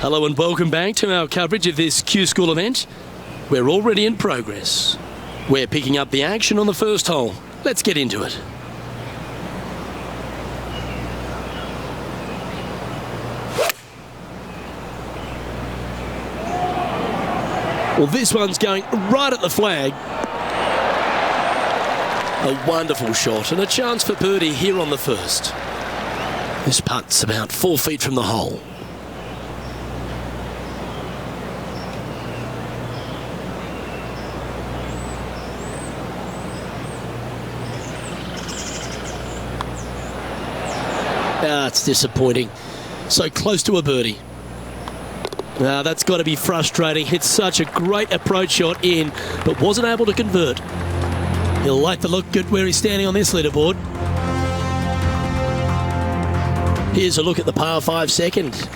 Hello and welcome back to our coverage of this Q School event. We're already in progress. We're picking up the action on the first hole. Let's get into it. Well, this one's going right at the flag. A wonderful shot and a chance for birdie here on the first. This putt's about 4 feet from the hole. It's disappointing. So close to a birdie. That's got to be frustrating. It's such a great approach shot in, but wasn't able to convert. He'll like the look good where he's standing on this leaderboard. Here's a look at the par 5 second.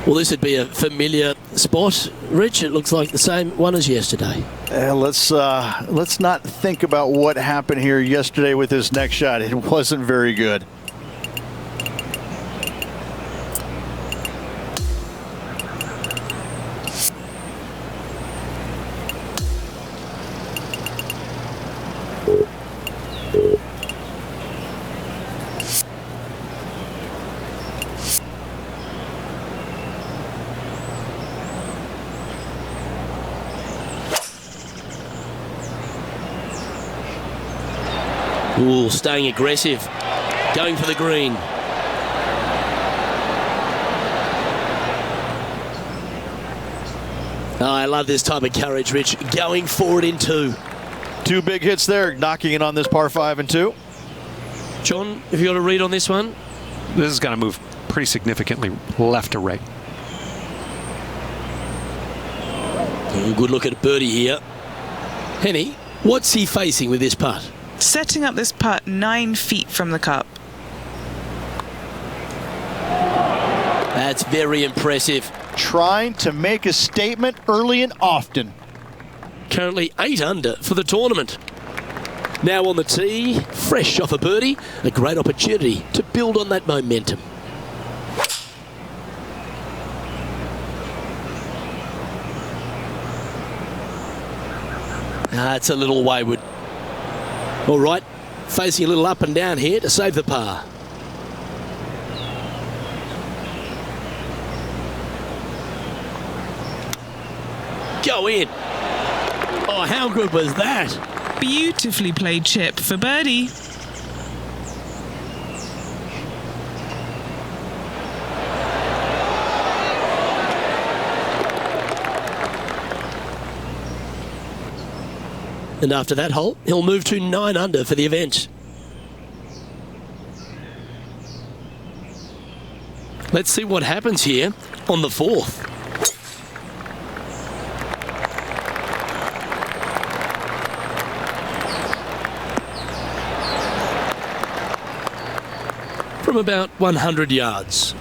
Well, this would be a familiar spot, Rich. It looks like the same one as yesterday. Let's not think about what happened here yesterday with this next shot. It wasn't very good. Ooh, staying aggressive, going for the green. Oh, I love this type of courage, Rich. Going forward in two. Two big hits there, knocking in on this par 5 and 2. John, have you got a read on this one? This is going to move pretty significantly left to right. Ooh, good look at birdie here. Henny, what's he facing with this putt? Setting up this putt 9 feet from the cup. That's very impressive. Trying to make a statement early and often. Currently 8 under for the tournament. Now on the tee, fresh off a birdie, a great opportunity to build on that momentum. It's a little wayward. All right, facing a little up and down here to save the par. Go in. Oh, how good was that? Beautifully played chip for birdie. And after that hole, he'll move to 9 under for the event. Let's see what happens here on the 4th. From about 100 yards.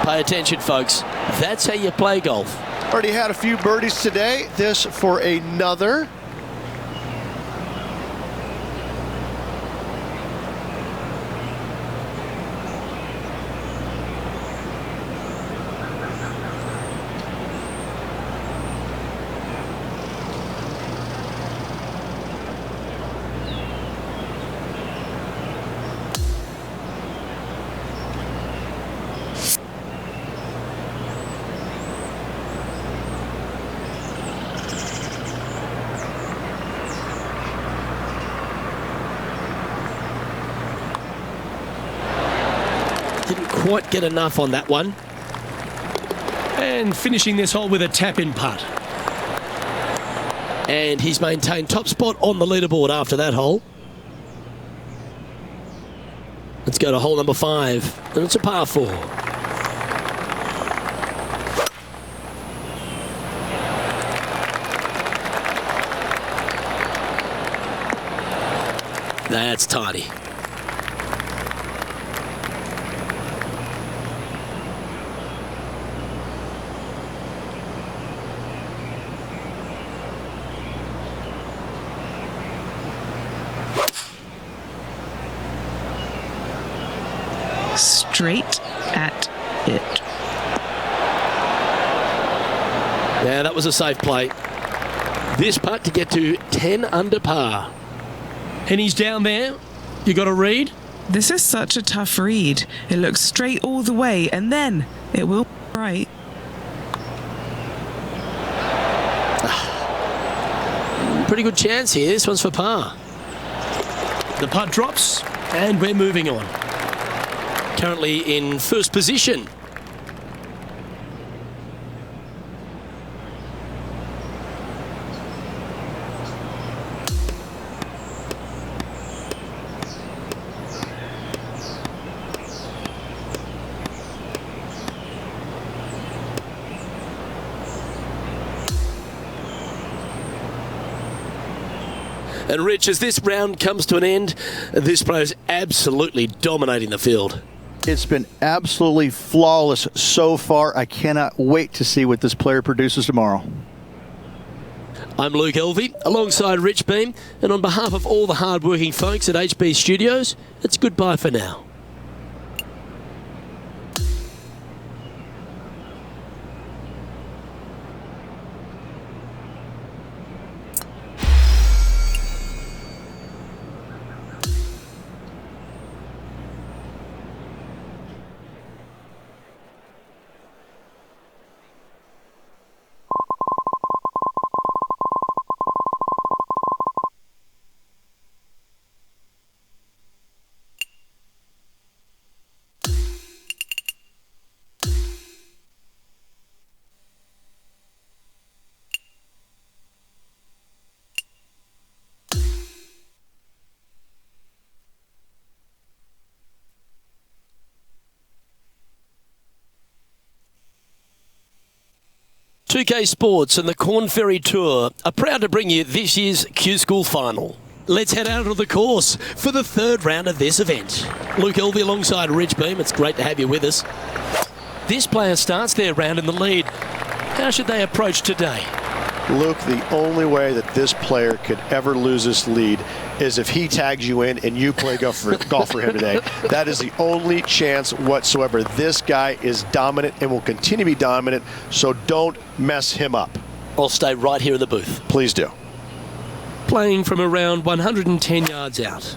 Pay attention, folks. That's how you play golf. Already had a few birdies today. This for another. Didn't quite get enough on that one. And finishing this hole with a tap-in putt. And he's maintained top spot on the leaderboard after that hole. Let's go to hole number 5, and it's a par 4. That's tidy. Straight at it. Yeah, that was a safe play. This putt to get to 10 under par. And he's down there. You got a read? This is such a tough read. It looks straight all the way, and then it will be right. Pretty good chance here. This one's for par. The putt drops, and we're moving on. Currently in first position. And Rich, as this round comes to an end, this player is absolutely dominating the field. It's been absolutely flawless so far. I cannot wait to see what this player produces tomorrow. I'm Luke Elvey, alongside Rich Beam, and on behalf of all the hard-working folks at HB Studios, it's goodbye for now. .2K Sports and the Corn Ferry Tour are proud to bring you this year's Q School Final. Let's head out onto the course for the third round of this event. Luke Elvey alongside Rich Beam. It's great to have you with us. This player starts their round in the lead. How should they approach today? Luke, the only way that this player could ever lose this lead is if he tags you in and you play golf for him today. That is the only chance whatsoever. This guy is dominant and will continue to be dominant, so don't mess him up. I'll stay right here in the booth. Please do. Playing from around 110 yards out.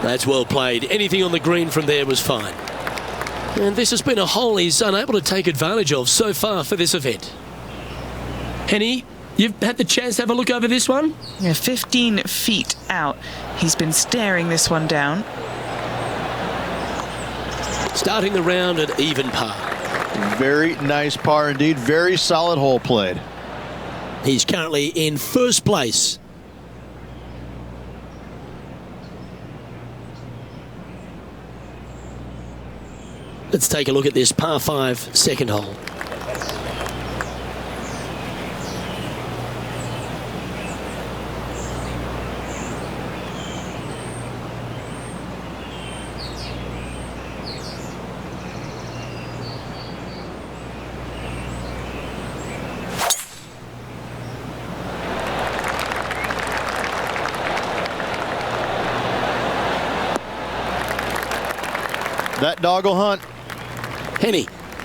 That's well played. Anything on the green from there was fine. And this has been a hole he's unable to take advantage of so far for this event. Henny, you've had the chance to have a look over this one? Yeah, 15 feet out. He's been staring this one down. Starting the round at even par. Very nice par indeed. Very solid hole played. He's currently in first place. Let's take a look at this par 5 second hole. That dog will hunt. Henny,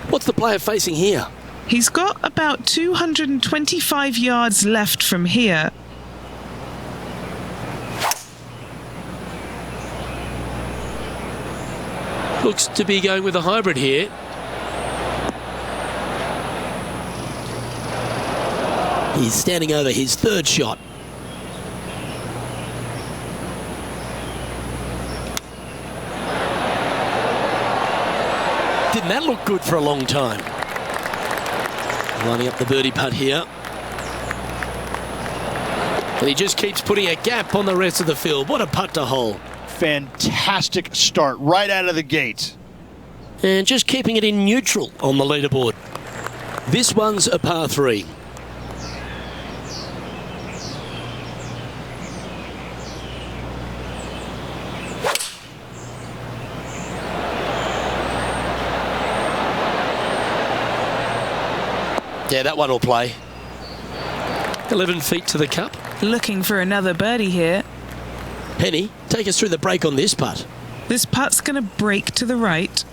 what's the player facing here? He's got about 225 yards left from here. Looks to be going with a hybrid here. He's standing over his third shot. Didn't that look good for a long time? Lining up the birdie putt here. And he just keeps putting a gap on the rest of the field. What a putt to hole. Fantastic start right out of the gate. And just keeping it in neutral on the leaderboard. This one's a par 3. Yeah, that one will play. 11 feet to the cup. Looking for another birdie here. Penny, take us through the break on this putt. This putt's going to break to the right.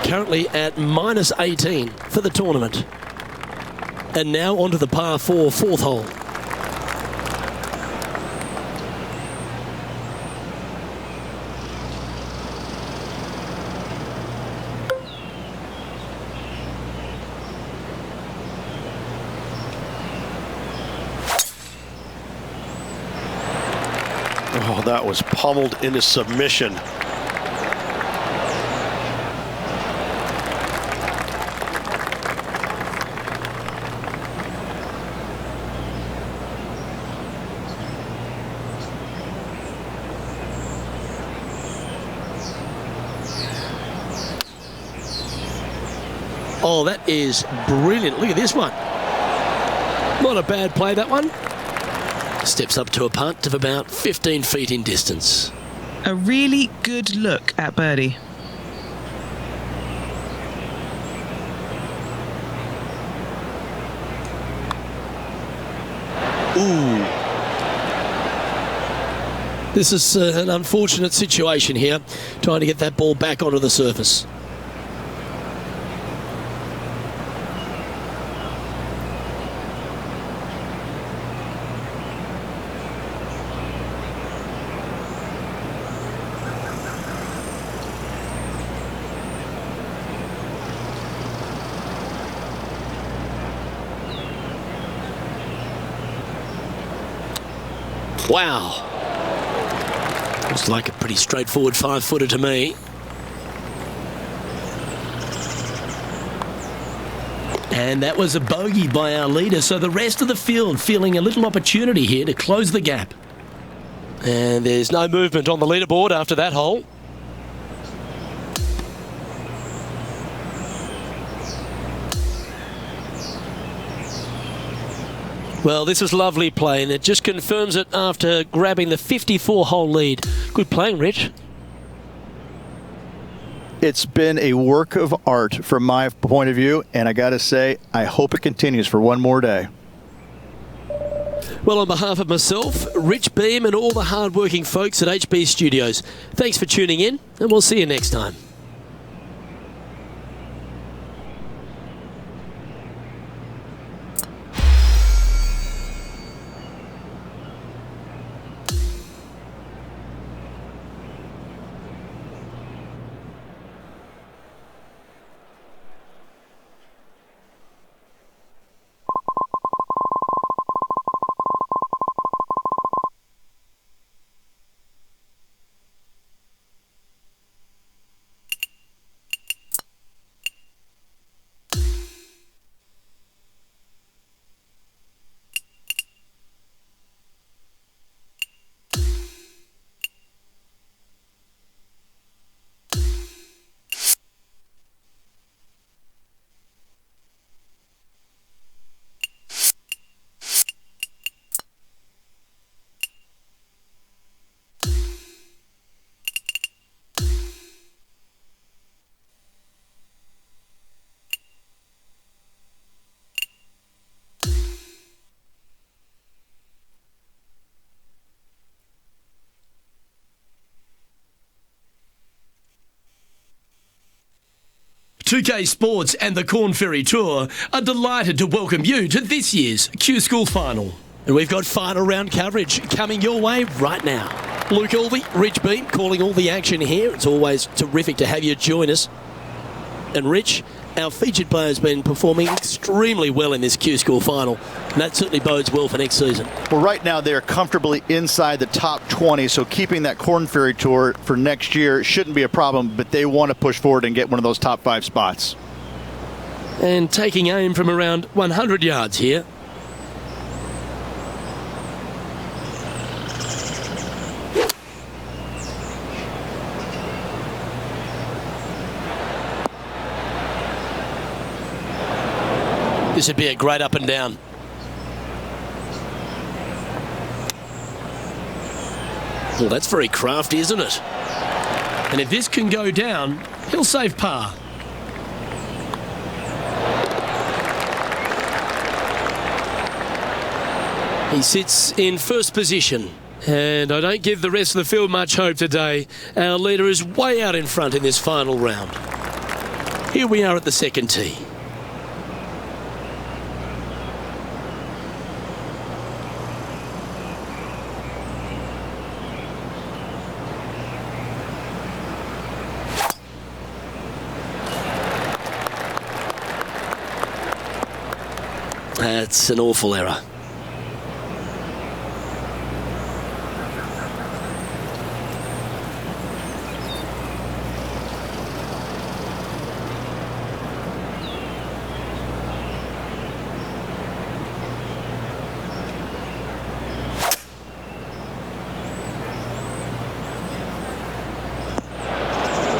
Currently at minus 18 for the tournament. And now onto the par 4 fourth hole. Oh, that was pummeled into submission. Oh, that is brilliant. Look at this one. Not a bad play, that one. Steps up to a putt of about 15 feet in distance. A really good look at birdie. Ooh. This is an unfortunate situation here, trying to get that ball back onto the surface. Wow. Looks like a pretty straightforward 5-footer to me. And that was a bogey by our leader, so the rest of the field feeling a little opportunity here to close the gap. And there's no movement on the leaderboard after that hole. Well, this is lovely play, and it just confirms it after grabbing the 54-hole lead. Good playing, Rich. It's been a work of art from my point of view, and I got to say, I hope it continues for one more day. Well, on behalf of myself, Rich Beam, and all the hard-working folks at HB Studios, thanks for tuning in, and we'll see you next time. .2K Sports and the Corn Ferry Tour are delighted to welcome you to this year's Q School Final. And we've got final round coverage coming your way right now. Luke Elvey, Rich Beam, calling all the action here. It's always terrific to have you join us. And Rich, our featured player has been performing extremely well in this Q-School final, and that certainly bodes well for next season. Well, right now they are comfortably inside the top 20, so keeping that Korn Ferry Tour for next year shouldn't be a problem, but they want to push forward and get one of those top 5 spots. And taking aim from around 100 yards here. This would be a great up and down. Well, that's very crafty, isn't it? And if this can go down, he'll save par. He sits in first position. And I don't give the rest of the field much hope today. Our leader is way out in front in this final round. Here we are at the second tee. That's an awful error.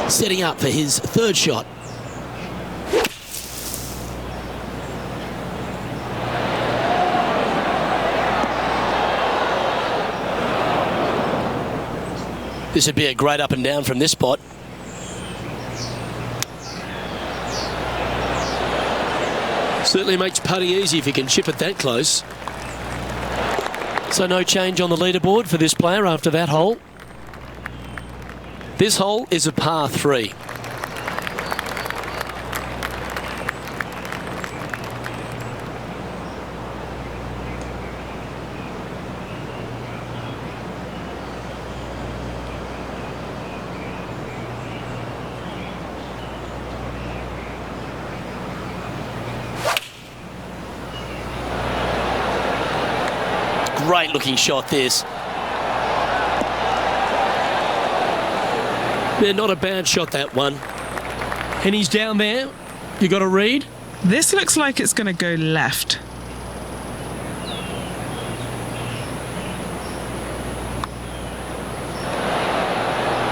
Setting up for his third shot. This would be a great up and down from this spot. Certainly makes putting easy if you can chip it that close. So no change on the leaderboard for this player after that hole. This hole is a par 3. Great looking shot this. Yeah, not a bad shot, that one. And he's down there. You got a read? This looks like it's going to go left.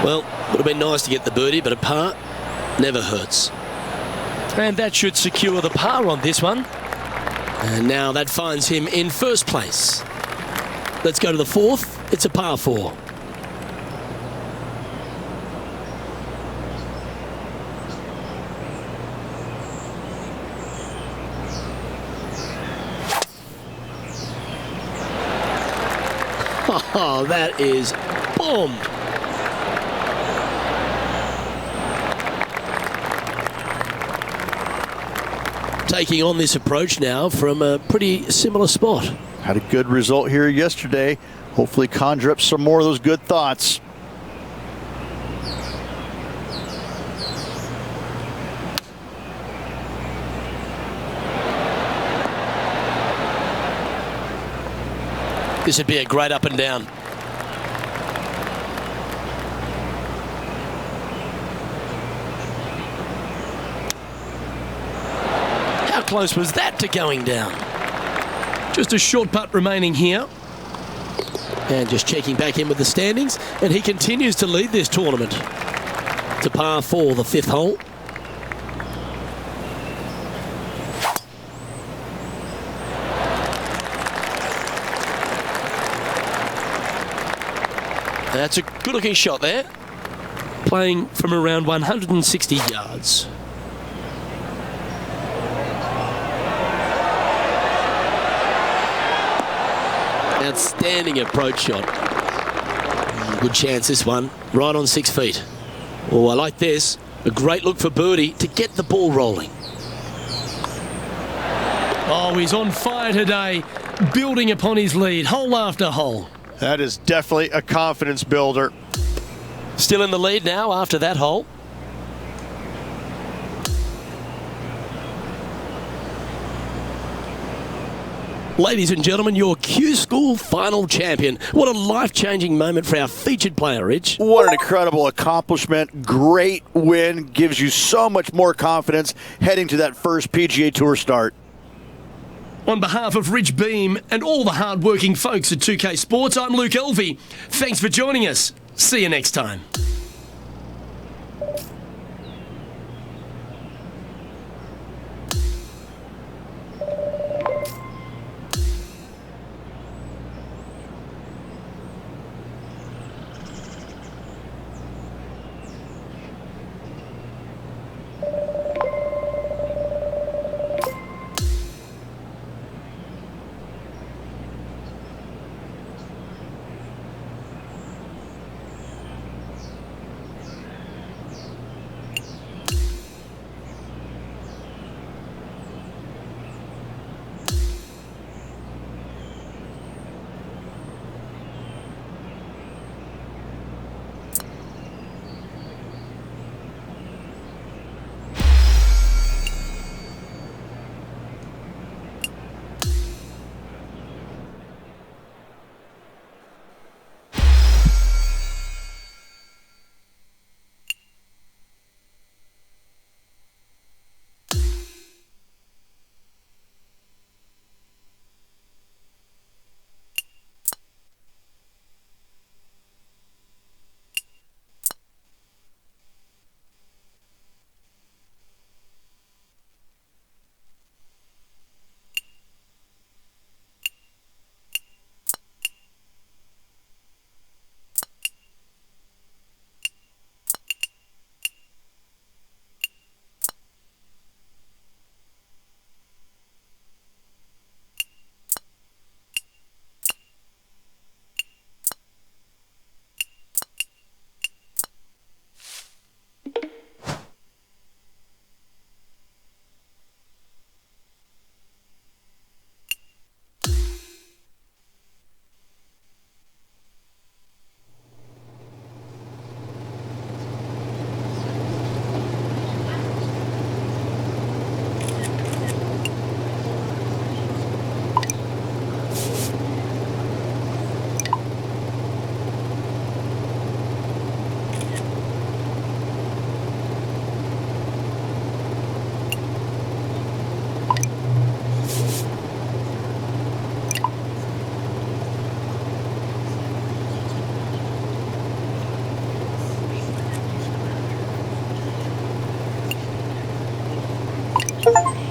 Well, would have been nice to get the birdie, but a par never hurts. And that should secure the par on this one. And now that finds him in first place. Let's go to the fourth. It's a par 4. Oh, that is boom. Taking on this approach now from a pretty similar spot. Had a good result here yesterday. Hopefully conjure up some more of those good thoughts. This would be a great up and down. How close was that to going down? Just a short putt remaining here. And just checking back in with the standings. And he continues to lead this tournament. To par 4, the 5th hole. That's a good-looking shot there. Playing from around 160 yards. Outstanding approach shot. Good chance this one. Right on 6 feet. Oh, I like this. A great look for birdie to get the ball rolling. Oh, he's on fire today. Building upon his lead, hole after hole. That is definitely a confidence builder. Still in the lead now after that hole. Ladies and gentlemen, your Q School final champion. What a life-changing moment for our featured player, Rich. What an incredible accomplishment. Great win. Gives you so much more confidence heading to that first PGA Tour start. On behalf of Rich Beam and all the hard-working folks at 2K Sports, I'm Luke Elvey. Thanks for joining us. See you next time. you